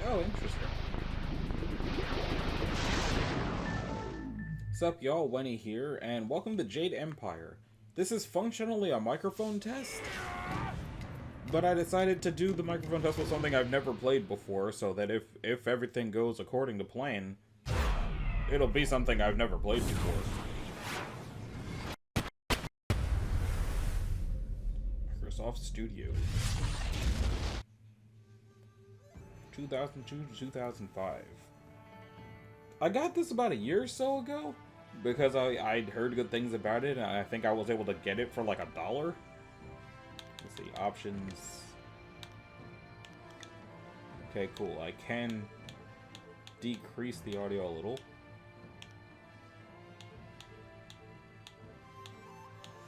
Oh, interesting. Sup, y'all? Wenny here, and welcome to Jade Empire. This is functionally a microphone test, but I decided to do the microphone test with something I've never played before, so that if everything goes according to plan, it'll be something I've never played before. Microsoft Studios. 2002 to 2005. I got this about a year or so ago because I'd heard good things about it, and I think I was able to get it for like $1. Let's see, options. Okay, cool. I can decrease the audio a little.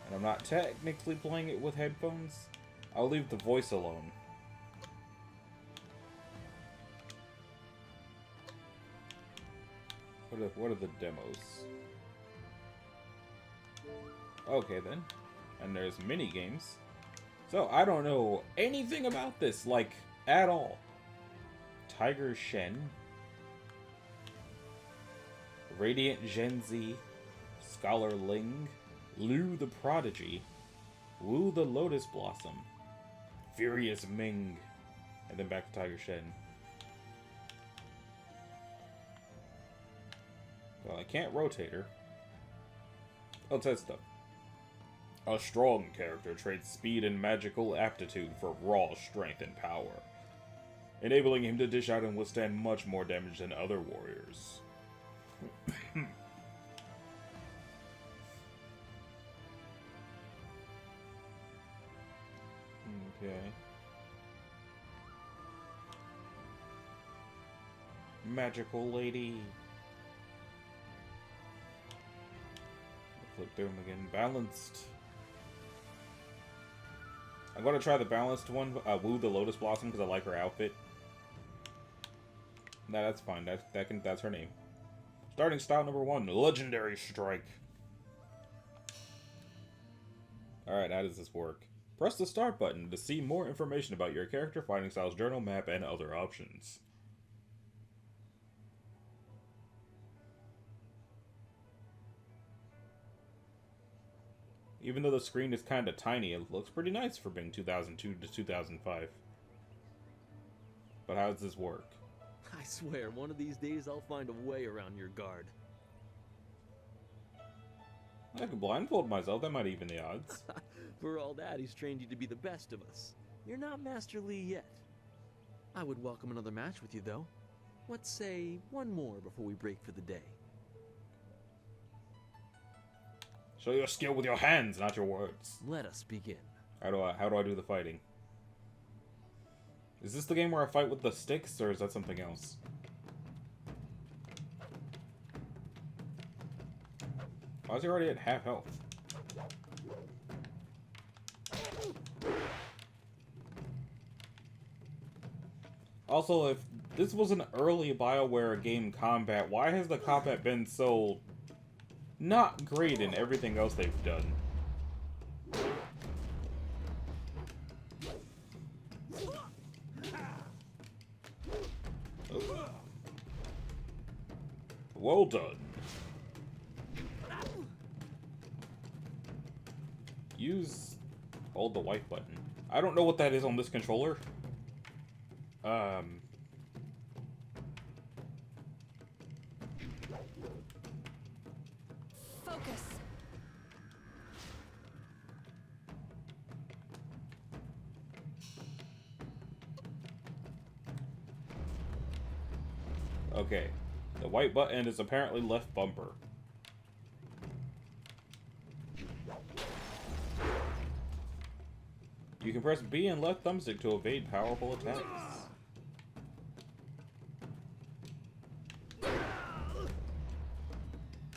And I'm not technically playing it with headphones. I'll leave the voice alone. What are the demos? Okay then. And there's mini games. So I don't know anything about this, like, at all. Tiger Shen. Radiant Gen Z. Scholar Ling. Lu the Prodigy. Wu the Lotus Blossom. Furious Ming. And then back to Tiger Shen. Well, I can't rotate her. Oh, it says stuff. A strong character trades speed and magical aptitude for raw strength and power, enabling him to dish out and withstand much more damage than other warriors. Okay. Magical lady. Flip through them again. Balanced. I'm going to try the balanced one, Wu the Lotus Blossom, because I like her outfit. Nah, that's fine. That's her name. Starting style number 1, Legendary Strike. Alright, how does this work? Press the start button to see more information about your character, fighting styles, journal, map, and other options. Even though the screen is kind of tiny, it looks pretty nice for being 2002 to 2005. But how does this work? I swear, one of these days I'll find a way around your guard. I could blindfold myself, that might even the odds. For all that, he's trained you to be the best of us. You're not Master Li yet. I would welcome another match with you, though. Let's say one more before we break for the day. Show your skill with your hands, not your words. Let us begin. How do I do the fighting? Is this the game where I fight with the sticks, or is that something else? Why is he already at half health? Also, if this was an early BioWare game combat, why has the combat been so not great in everything else they've done? Oh. Well done. Hold the white button. I don't know what that is on this controller. Focus. Okay. The white button is apparently left bumper. You can press B and left thumbstick to evade powerful attacks.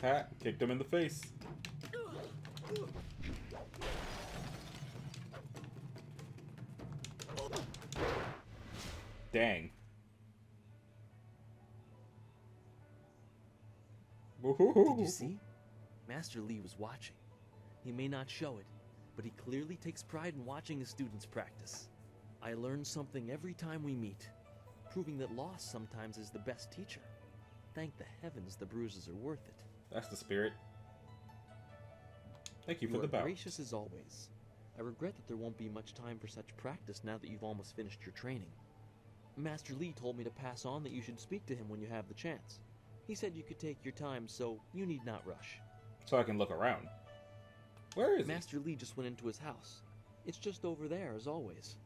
Pat kicked him in the face. Dang. Did you see? Master Li was watching. He may not show it, but he clearly takes pride in watching his students practice. I learn something every time we meet. proving that loss sometimes is the best teacher. Thank the heavens the bruises are worth it. That's the spirit. Thank you for You the are bow. gracious as always. I regret that there won't be much time for such practice now that you've almost finished your training. Master Lee told me to pass on that you should speak to him when you have the chance. He said you could take your time, so you need not rush. So I can look around. Where is Master Lee just went into his house. It's just over there, as always.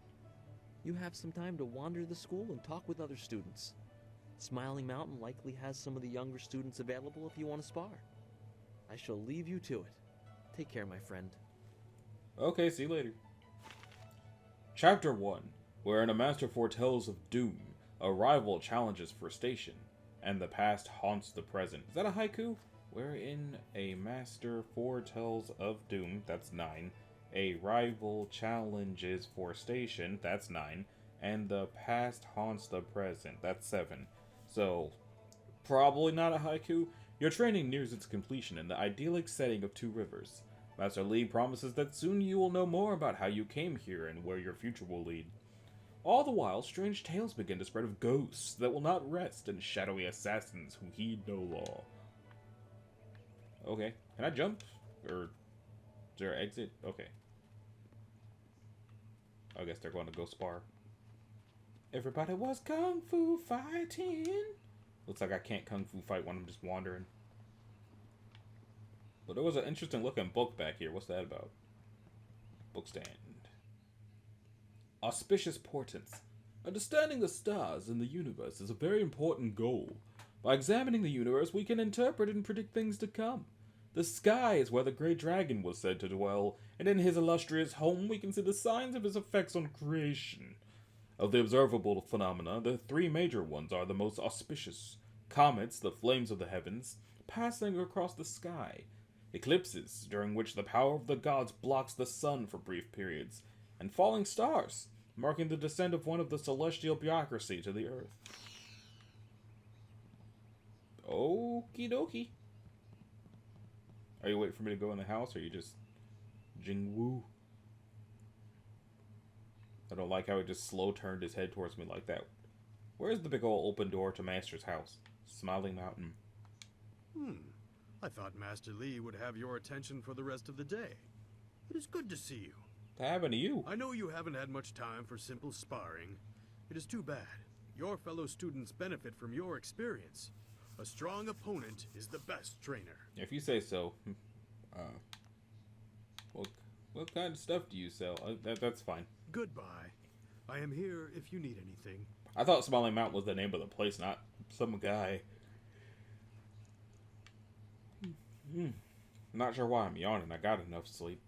You have some time to wander the school and talk with other students. Smiling Mountain likely has some of the younger students available if you want to spar. I shall leave you to it. Take care, my friend. he? Okay, see you later. Chapter 1. Wherein a master foretells of doom, a rival challenges for station, and the past haunts the present. Is that a haiku? Wherein a master foretells of doom, that's 9. A rival challenges for station, that's 9. And the past haunts the present, that's 7. So, probably not a haiku. Your training nears its completion in the idyllic setting of Two Rivers. Master Lee promises that soon you will know more about how you came here and where your future will lead. All the while, strange tales begin to spread of ghosts that will not rest and shadowy assassins who heed no law. Okay, can I jump? Or is there an exit? Okay. I guess they're going to go spar. Everybody was kung fu fighting. Looks like I can't kung fu fight when I'm just wandering. But there was an interesting looking book back here. What's that about? Bookstand. Auspicious portents. Understanding the stars in the universe is a very important goal. By examining the universe, we can interpret and predict things to come. The sky is where the great dragon was said to dwell, and in his illustrious home we can see the signs of his effects on creation. Of the observable phenomena, the 3 major ones are the most auspicious: comets, the flames of the heavens, passing across the sky; eclipses, during which the power of the gods blocks the sun for brief periods; and falling stars, marking the descent of one of the celestial bureaucracy to the earth. Okie dokie. Are you waiting for me to go in the house, or are you just Jingwoo? I don't like how he just slow turned his head towards me like that. Where's the big old open door to Master's house? Smiling Mountain. I thought Master Lee would have your attention for the rest of the day. It is good to see you. What happened to you? I know you haven't had much time for simple sparring. It is too bad. Your fellow students benefit from your experience. A strong opponent is the best trainer. If you say so. What kind of stuff do you sell? That's fine. Goodbye. I am here if you need anything. I thought Smiling Mountain was the name of the place, not some guy. Not sure why I'm yawning. I got enough sleep.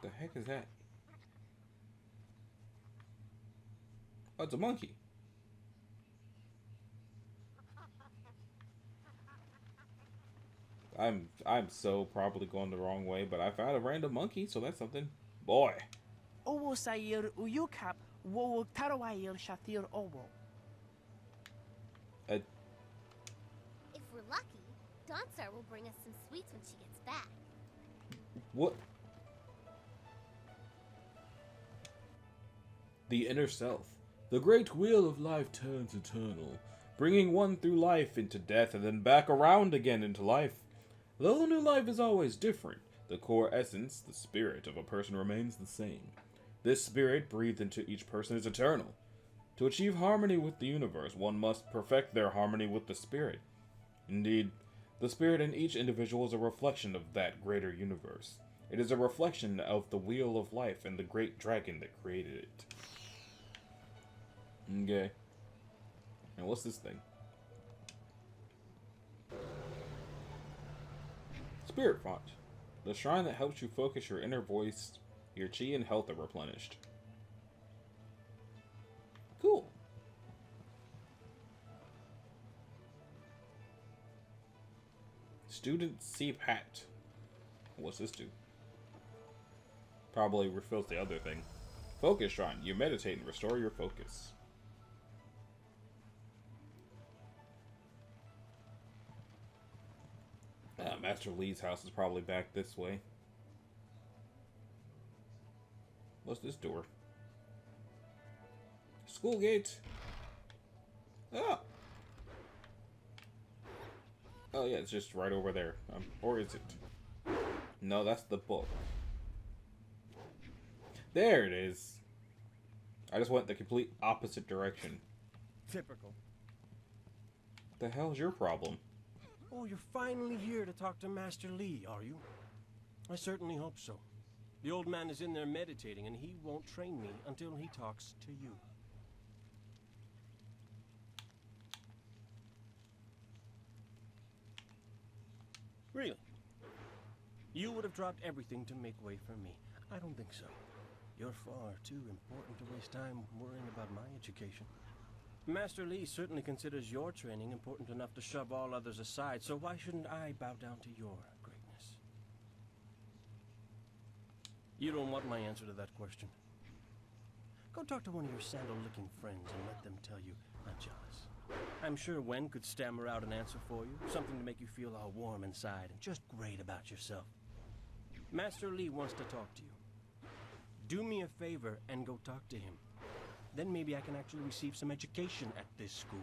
The heck is that? Oh, it's a monkey. I'm so probably going the wrong way, but I found a random monkey, so that's something. Boy. Owo sayir uyukap wo tarawayir shatir owo. Uh, If we're lucky, Dawnstar will bring us some sweets when she gets back. what? The inner self. The great wheel of life turns eternal, bringing one through life into death and then back around again into life. Though the new life is always different, the core essence, the spirit of a person remains the same. This spirit breathed into each person is eternal. To achieve harmony with the universe, one must perfect their harmony with the spirit. Indeed, the spirit in each individual is a reflection of that greater universe. It is a reflection of the wheel of life and the great dragon that created it. Okay. And what's this thing? Spirit Font. The shrine that helps you focus your inner voice, your chi and health are replenished. Cool. Student CPAT. What's this do? Probably refills the other thing. Focus Shrine. You meditate and restore your focus. Master Lee's house is probably back this way. What's this door? School gate. Ah. Oh yeah, it's just right over there. Or is it? No, that's the book. There it is. I just went the complete opposite direction. Typical. The hell's your problem? Oh, you're finally here to talk to Master Lee, are you? I certainly hope so. The old man is in there meditating, and he won't train me until he talks to you. Really? You would have dropped everything to make way for me. I don't think so. You're far too important to waste time worrying about my education. Master Lee certainly considers your training important enough to shove all others aside, so why shouldn't I bow down to your greatness? You don't want my answer to that question. Go talk to one of your sandal-licking friends and let them tell you I'm jealous. I'm sure Wen could stammer out an answer for you, something to make you feel all warm inside and just great about yourself. Master Lee wants to talk to you. Do me a favor and go talk to him. Then maybe I can actually receive some education at this school.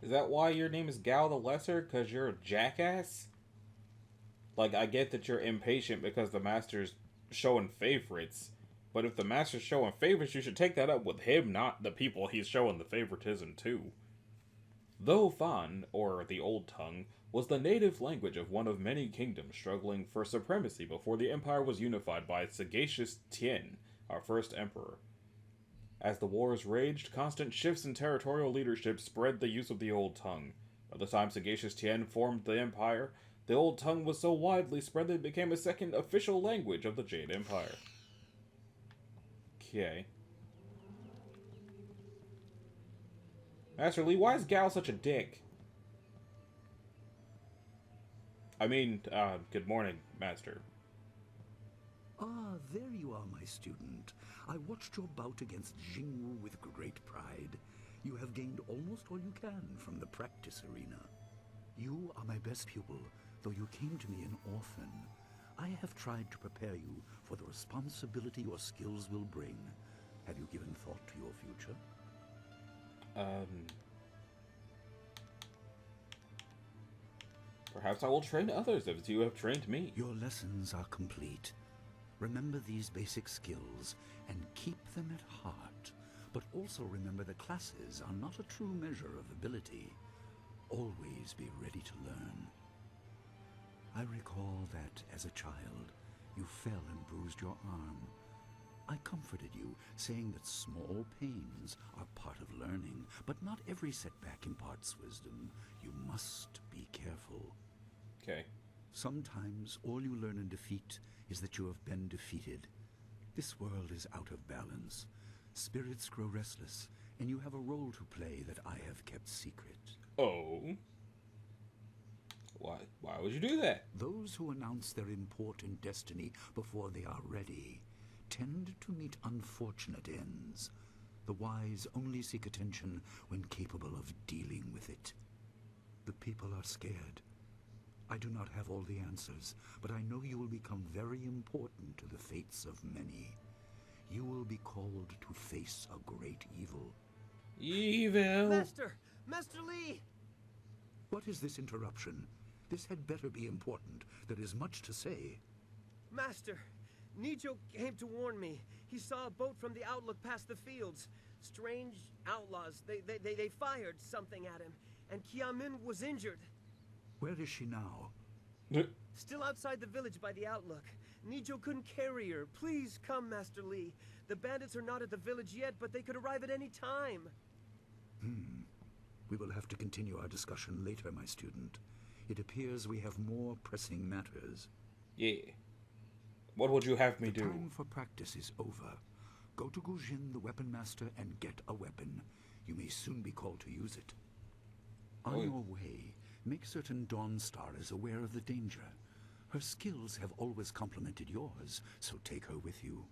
Is that why your name is Gal the Lesser? Because you're a jackass? Like, I get that you're impatient because the master's showing favorites. But if the master's showing favorites, you should take that up with him, not the people he's showing the favoritism to. Though Fan, or the Old Tongue, was the native language of one of many kingdoms struggling for supremacy before the empire was unified by sagacious Tien, our first emperor. As the wars raged, constant shifts in territorial leadership spread the use of the Old Tongue. By the time sagacious Tien formed the empire, the Old Tongue was so widely spread that it became a second official language of the Jade Empire. Okay. Master Lee, why is Gal such a dick? I mean, good morning, Master. Ah, there you are, my student. I watched your bout against Jingwu with great pride. You have gained almost all you can from the practice arena. You are my best pupil, though you came to me an orphan. I have tried to prepare you for the responsibility your skills will bring. Have you given thought to your future? Perhaps I will train others as you have trained me. Your lessons are complete. Remember these basic skills and keep them at heart. But also remember that classes are not a true measure of ability. Always be ready to learn. I recall that, as a child, you fell and bruised your arm. I comforted you, saying that small pains are part of learning, but not every setback imparts wisdom. You must be careful. Okay. Sometimes all you learn in defeat is that you have been defeated. This world is out of balance. Spirits grow restless, and you have a role to play that I have kept secret. Oh? Why would you do that? Those who announce their important destiny before they are ready tend to meet unfortunate ends. The wise only seek attention when capable of dealing with it. The people are scared. I do not have all the answers, but I know you will become very important to the fates of many. You will be called to face a great evil. Evil! Master! Master Lee! What is this interruption? This had better be important. There is much to say. Master! Nijo came to warn me. He saw a boat from the outlook past the fields. Strange outlaws. They fired something at him. And Kiamin was injured. Where is she now? Still outside the village by the outlook. Nijo couldn't carry her. Please come, Master Lee. The bandits are not at the village yet, but they could arrive at any time. We will have to continue our discussion later, my student. It appears we have more pressing matters. Yeah. What would you have me The do? time for practice is over. Go to Gujin, the weapon master, and get a weapon. You may soon be called to use it. On Oh. your way, make certain Dawnstar is aware of the danger. Her skills have always complemented yours, so take her with you.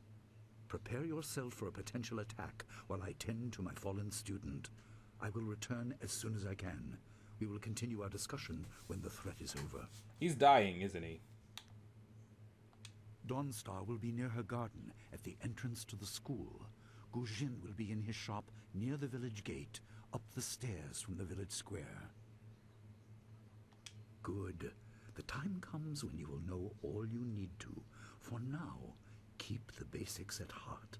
Prepare yourself for a potential attack while I tend to my fallen student. I will return as soon as I can. We will continue our discussion when the threat is over. He's dying, isn't he? Dawnstar will be near her garden at the entrance to the school. Gujin will be in his shop near the village gate, up the stairs from the village square. Good. The time comes when you will know all you need to. For now, keep the basics at heart.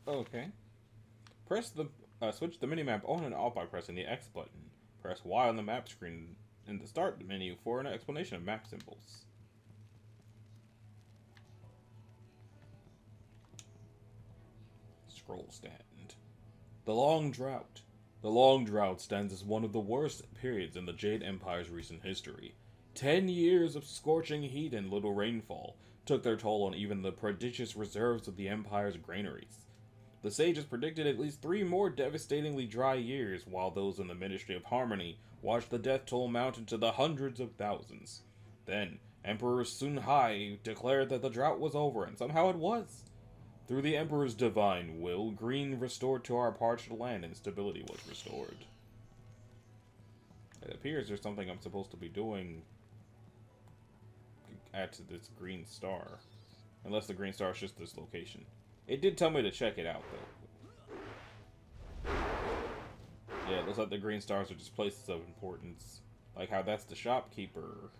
Okay. Press the switch the minimap on and off by pressing the X button. Press Y on the map screen in the start menu for an explanation of map symbols. Scroll stand. The Long Drought. The Long Drought stands as one of the worst periods in the Jade Empire's recent history. 10 years of scorching heat and little rainfall took their toll on even the prodigious reserves of the Empire's granaries. The sages predicted at least 3 more devastatingly dry years, while those in the Ministry of Harmony watched the death toll mount into the hundreds of thousands. Then, Emperor Sun Hai declared that the drought was over, and somehow it was. Through the Emperor's divine will, green restored to our parched land and stability was restored. It appears there's something I'm supposed to be doing at this green star. Unless the green star is just this location. It did tell me to check it out, though. Yeah, it looks like the green stars are just places of importance. Like how that's the shopkeeper.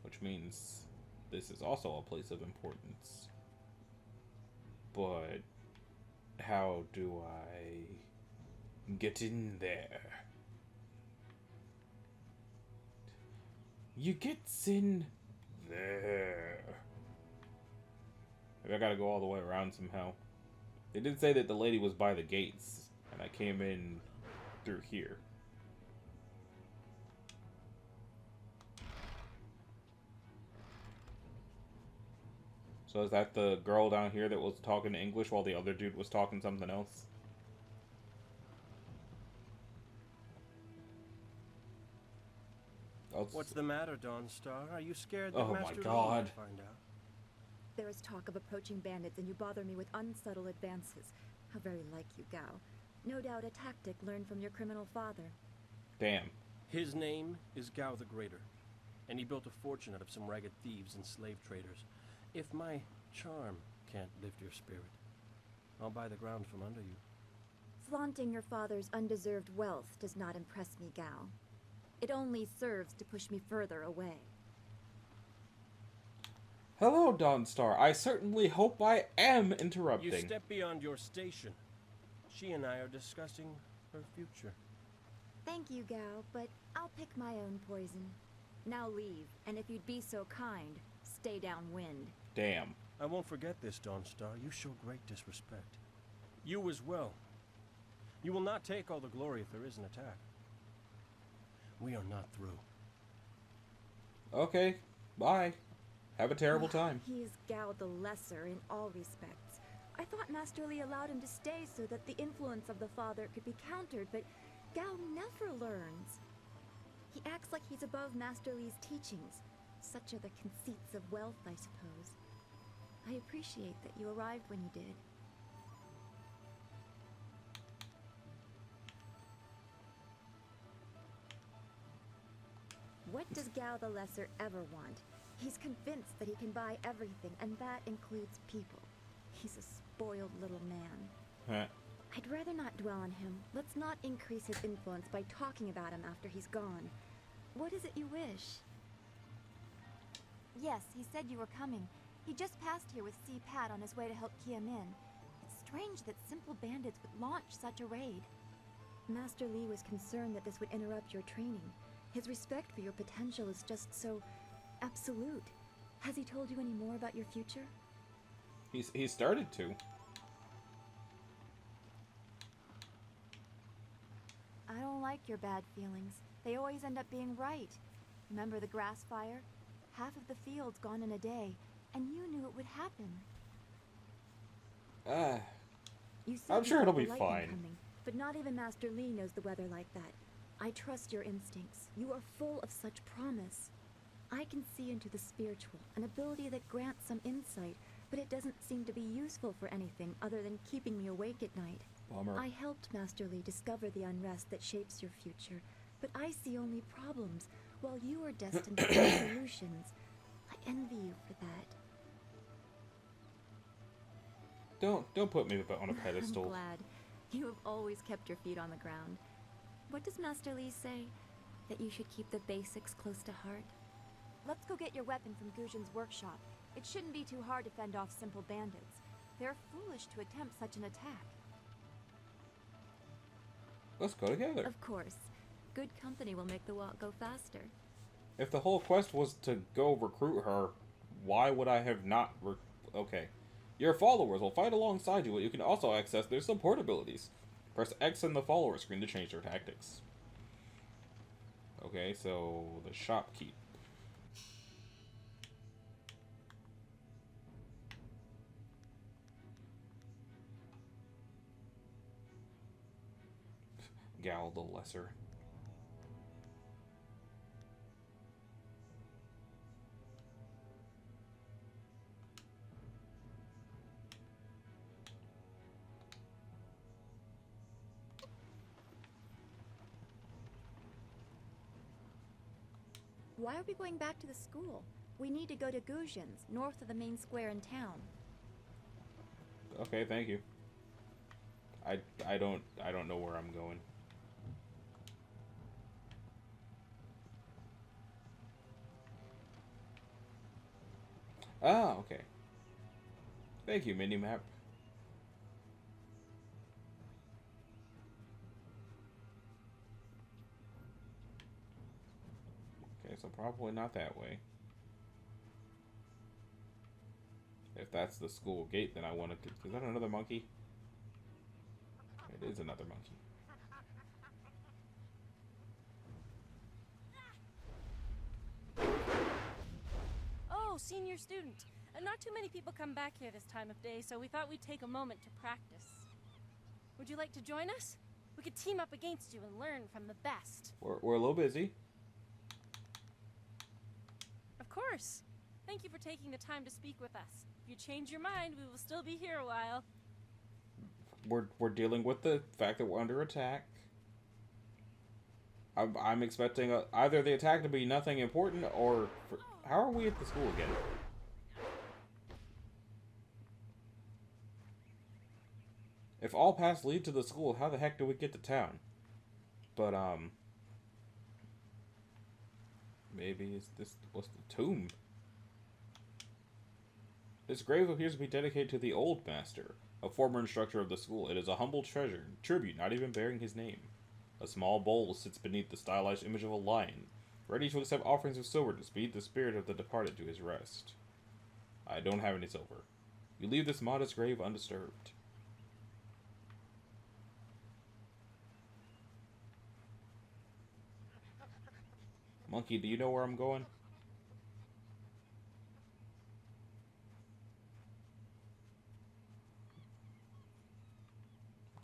Which means this is also a place of importance. But how do I get in there? You gets in there. Maybe I gotta go all the way around somehow. They did say that the lady was by the gates, and I came in through here. So is that the girl down here that was talking English while the other dude was talking something else? What's the matter, Dawnstar? Are you scared that Oh my Master Lee God. might find out? There is talk of approaching bandits, and you bother me with unsubtle advances. How very like you, Gao. No doubt a tactic learned from your criminal father. Damn. His name is Gao the Greater, and he built a fortune out of some ragged thieves and slave traders. If my charm can't lift your spirit, I'll buy the ground from under you. Flaunting your father's undeserved wealth does not impress me, Gao. It only serves to push me further away. Hello, Dawnstar. I certainly hope I am interrupting. You step beyond your station. She and I are discussing her future. Thank you, Gao, but I'll pick my own poison. Now leave, and if you'd be so kind, stay downwind. Damn. I won't forget this, Dawnstar. You show great disrespect. You as well. You will not take all the glory if there is an attack. We are not through. Okay. Bye. Have a terrible time. He is Gao the Lesser in all respects. I thought Master Li allowed him to stay so that the influence of the father could be countered, but Gao never learns. He acts like he's above Master Li's teachings. Such are the conceits of wealth, I suppose. I appreciate that you arrived when you did. What does Gao the Lesser ever want? He's convinced that he can buy everything, and that includes people. He's a spoiled little man. Huh. I'd rather not dwell on him. Let's not increase his influence by talking about him after he's gone. What is it you wish? Yes, he said you were coming. He just passed here with C. Pat on his way to help Kia Min. It's strange that simple bandits would launch such a raid. Master Li was concerned that this would interrupt your training. His respect for your potential is just so absolute. Has he told you any more about your future? He started to. I don't like your bad feelings. They always end up being right. Remember the grass fire? Half of the field's gone in a day, and you knew it would happen. You said I'm you sure it'll felt be the lightning fine. coming, but not even Master Li knows the weather like that. I trust your instincts. You are full of such promise. I can see into the spiritual, an ability that grants some insight, but it doesn't seem to be useful for anything other than keeping me awake at night. Bummer. I helped Master Li discover the unrest that shapes your future, But I see only problems, while you are destined to find solutions. I envy you for that. Don't put me on a pedestal. I'm glad. You have always kept your feet on the ground. What does Master Lee say? That you should keep the basics close to heart? Let's go get your weapon from Guzhin's workshop. It shouldn't be too hard to fend off simple bandits. They're foolish to attempt such an attack. Let's go together. Of course. Good company will make the walk go faster. If the whole quest was to go recruit her, why would I have not okay. Your followers will fight alongside you, but you can also access their support abilities. Press X in the follower screen to change their tactics. Okay, so the shopkeep. Gal the Lesser. Why are we going back to the school? We need to go to Guzhin's, north of the main square in town. Okay, thank you. I don't know where I'm going. Ah, okay. Thank you, minimap. Okay, so probably not that way. If that's the school gate, then I want to... Is that another monkey? It is another monkey. Oh, senior student. Not too many people come back here this time of day, so we thought we'd take a moment to practice. Would you like to join us? We could team up against you and learn from the best. We're a little busy. Of course. Thank you for taking the time to speak with us. If you change your mind, we will still be here a while. We're dealing with the fact that we're under attack. I'm expecting either the attack to be nothing important, or... how are we at the school again? If all paths lead to the school, how the heck do we get to town? But, maybe this was the tomb. This grave appears to be dedicated to the Old Master, a former instructor of the school. It is a humble tribute, not even bearing his name. A small bowl sits beneath the stylized image of a lion, ready to accept offerings of silver to speed the spirit of the departed to his rest. I don't have any silver. You leave this modest grave undisturbed. Monkey, do you know where I'm going?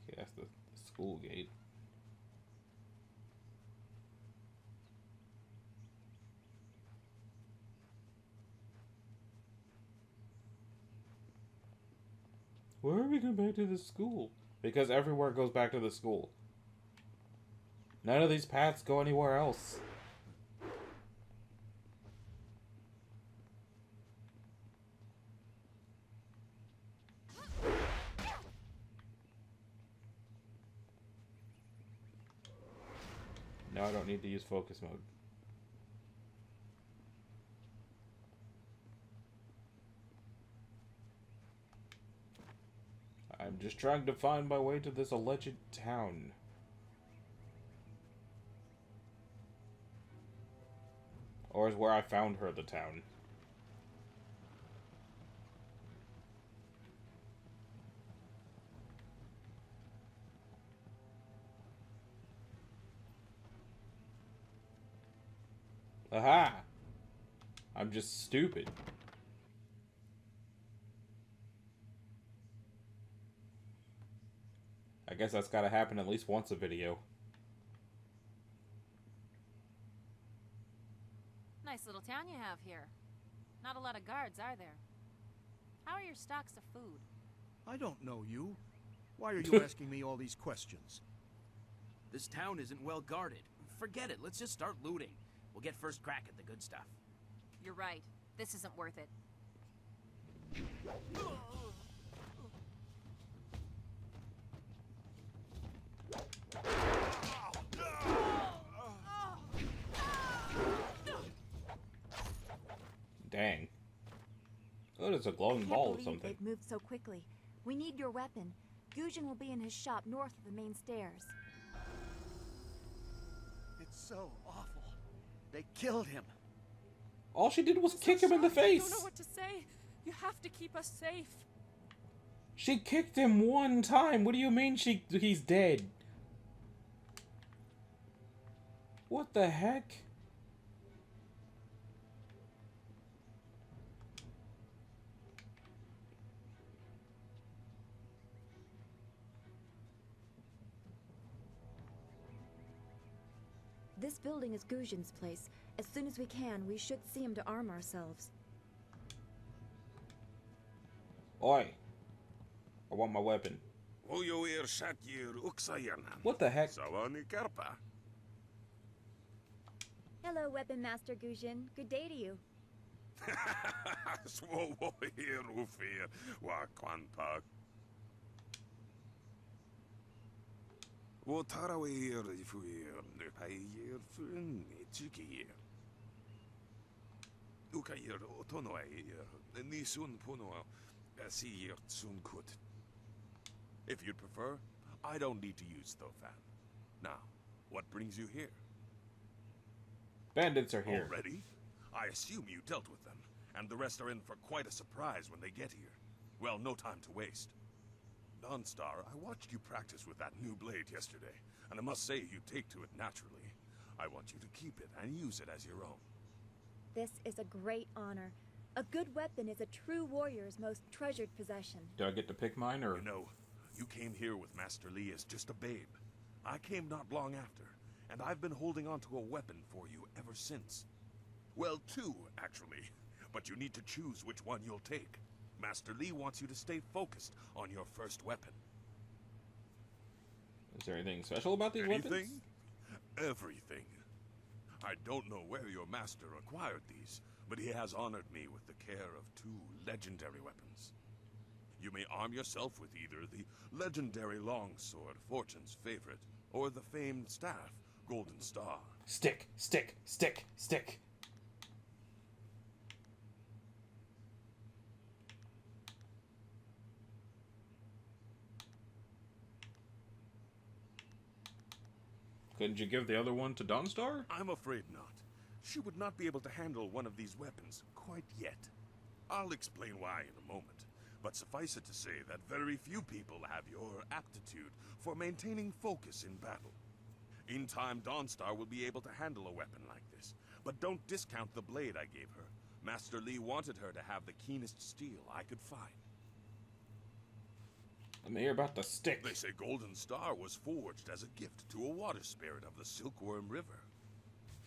Okay, that's the school gate. Where are we going back to the school? Because everywhere goes back to the school. None of these paths go anywhere else. No, I don't need to use focus mode. I'm just trying to find my way to this alleged town. Or is where I found her the town? Aha! I'm just stupid. I guess that's gotta happen at least once a video. Nice little town you have here. Not a lot of guards, are there? How are your stocks of food? I don't know you. Why are you asking me all these questions? This town isn't well guarded. forget it. Let's just start looting. We'll get first crack at the good stuff. You're right. This isn't worth it. Dang. Oh, it's a glowing ball or something. They've moved so quickly. We need your weapon. Gujin will be in his shop north of the main stairs. It's so awful. They killed him. All she did was kick him in the face. I don't know what to say. You have to keep us safe. She kicked him one time. What do you mean he's dead? What the heck? This building is Gujin's place. As soon as we can, we should see him to arm ourselves. Oi. I want my weapon. What the heck? Hello, Weapon Master Gujin. Good day to you. If you'd prefer, I don't need to use Thofan. Now, what brings you here? Bandits are here. Already? I assume you dealt with them, and the rest are in for quite a surprise when they get here. Well, no time to waste. Dawnstar, I watched you practice with that new blade yesterday, and I must say you take to it naturally. I want you to keep it and use it as your own. This is a great honor. A good weapon is a true warrior's most treasured possession. Do I get to pick mine, or...? You know, you came here with Master Li as just a babe. I came not long after, and I've been holding on to a weapon for you ever since. Well, two, actually. But you need to choose which one you'll take. Master Li wants you to stay focused on your first weapon. Is there anything special about these weapons? Everything. I don't know where your master acquired these, but he has honored me with the care of two legendary weapons. You may arm yourself with either the legendary longsword, Fortune's favorite, or the famed staff, Golden Star. Stick, stick, stick, stick. Couldn't you give the other one to Dawnstar? I'm afraid not. She would not be able to handle one of these weapons quite yet. I'll explain why in a moment, but suffice it to say that very few people have your aptitude for maintaining focus in battle. In time, Dawnstar will be able to handle a weapon like this, but don't discount the blade I gave her. Master Li wanted her to have the keenest steel I could find. Let me hear about the stick. They say Golden Star was forged as a gift to a water spirit of the Silkworm River.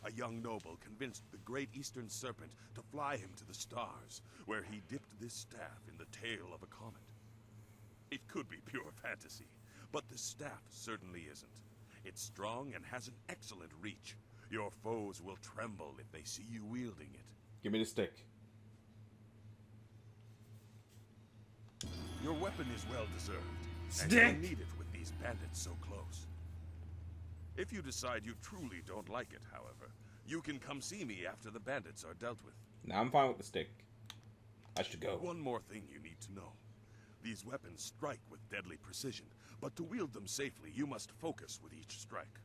A young noble convinced the Great Eastern Serpent to fly him to the stars, where he dipped this staff in the tail of a comet. It could be pure fantasy, but the staff certainly isn't. It's strong and has an excellent reach. Your foes will tremble if they see you wielding it. Give me the stick. Your weapon is well deserved. Stick! And you'll need it with these bandits so close. If you decide you truly don't like it, however, you can come see me after the bandits are dealt with. Now I'm fine with the stick. I should go. One more thing you need to know. These weapons strike with deadly precision, but to wield them safely, you must focus with each strike.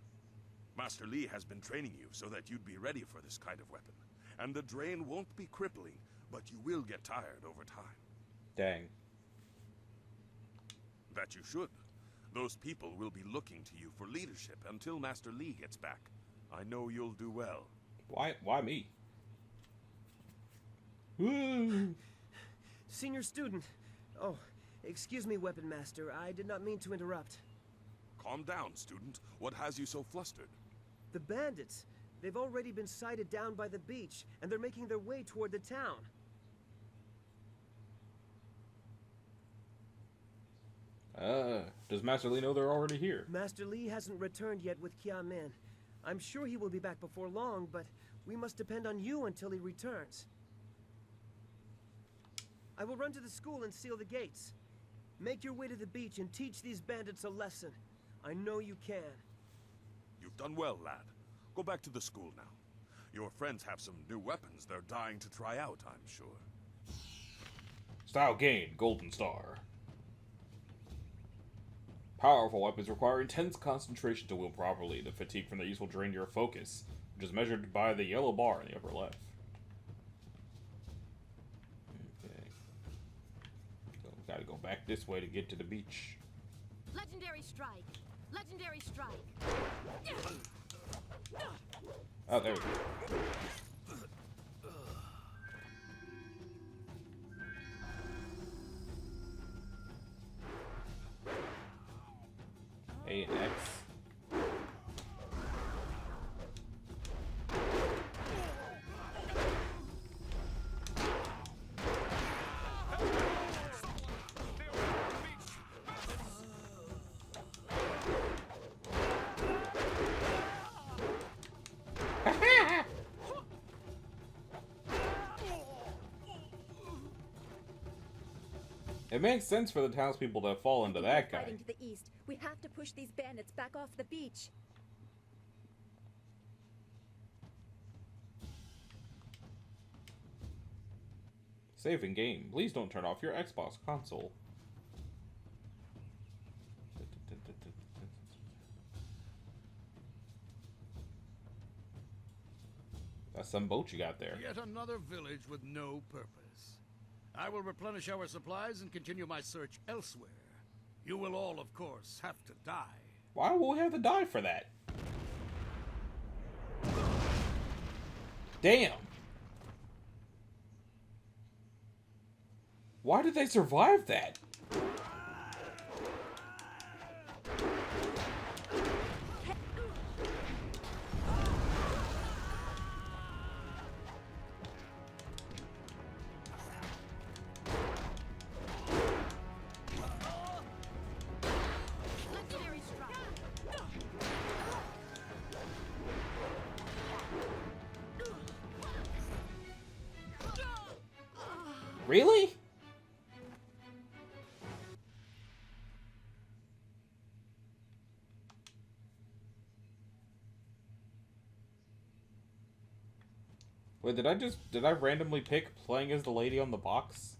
Master Li has been training you so that you'd be ready for this kind of weapon. And the drain won't be crippling, but you will get tired over time. Dang. That you should. Those people will be looking to you for leadership until Master Li gets back. I know you'll do well. Why me? Senior student. Oh, excuse me, Weapon Master. I did not mean to interrupt. Calm down, student. What has you so flustered? The bandits. They've already been sighted down by the beach, and they're making their way toward the town. Does Master Li know they're already here? Master Li hasn't returned yet with Kia Min. I'm sure he will be back before long, but we must depend on you until he returns. I will run to the school and seal the gates. Make your way to the beach and teach these bandits a lesson. I know you can. You've done well, lad. Go back to the school now. Your friends have some new weapons they're dying to try out, I'm sure. Style gain, Golden Star. Powerful weapons require intense concentration to wield properly. The fatigue from the use will drain your focus, which is measured by the yellow bar in the upper left. Okay. So we gotta go back this way to get to the beach. Legendary strike. Legendary strike. Oh, there we go. A and X. It makes sense for the townspeople to fall into that guy. Fighting to the east. We have to push these bandits back off the beach. Save in game. Please don't turn off your Xbox console. That's some boat you got there. Yet another village with no purpose. I will replenish our supplies and continue my search elsewhere. You will all, of course, have to die. Why will we have to die for that? Damn. Why did they survive that? Really? Wait, did I randomly pick playing as the lady on the box?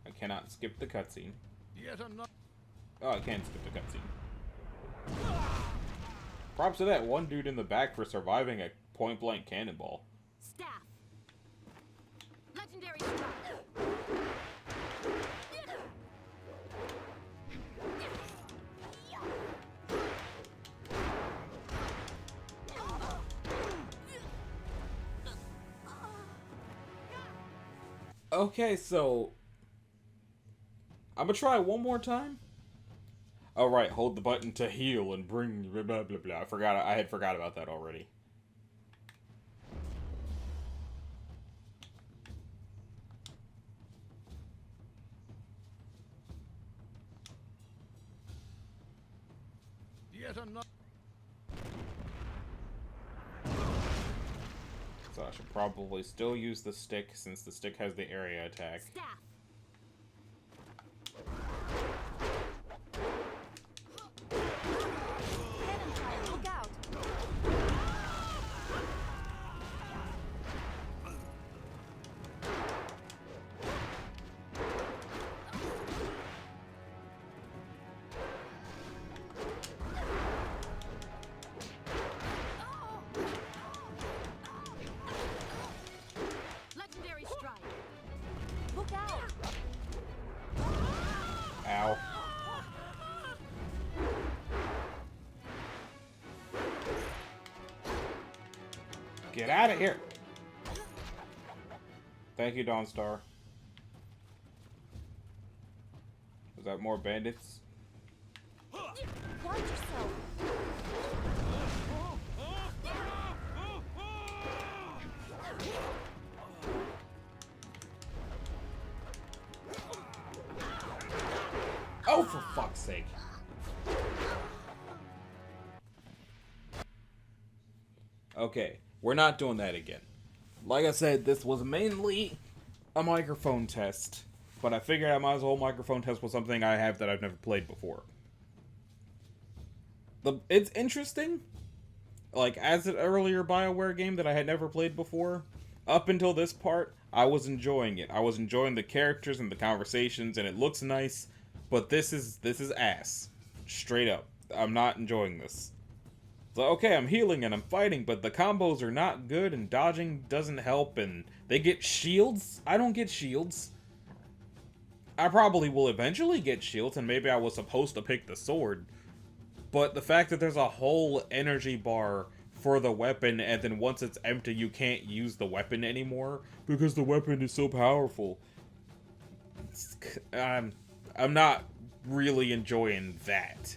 I cannot skip the cutscene. Yet another. Oh, I can skip the cutscene. Props to that one dude in the back for surviving a point-blank cannonball. Staff. Legendary strike. Okay, so I'm gonna try one more time. Oh right, hold the button to heal and bring blah blah blah blah. I had forgot about that already. Yet another. So I should probably still use the stick since the stick has the area attack. Staff. Look out! Legendary strike. Look out! Ow. Get out of here! Thank you, Dawnstar. Was that more bandits? Watch yourself! Oh, for fuck's sake. Okay, we're not doing that again. Like I said, this was mainly a microphone test, but I figured I might as well microphone test with something I have that I've never played before. It's interesting. Like, as an earlier BioWare game that I had never played before, up until this part, I was enjoying it. I was enjoying the characters and the conversations, and it looks nice, but this is ass. Straight up. I'm not enjoying this. So, okay, I'm healing and I'm fighting, but the combos are not good, and dodging doesn't help, and they get shields? I don't get shields. I probably will eventually get shields, and maybe I was supposed to pick the sword, but the fact that there's a whole energy bar for the weapon, and then once it's empty, you can't use the weapon anymore, because the weapon is so powerful. I'm not really enjoying that.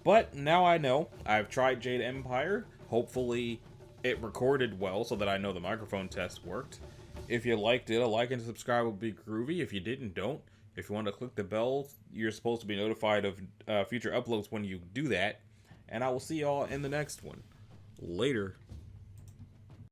But now I know. I've tried Jade Empire. Hopefully it recorded well so that I know the microphone test worked. If you liked it, a like and subscribe would be groovy. If you didn't, don't. If you want to click the bell, you're supposed to be notified of future uploads when you do that. And I will see y'all in the next one. Later.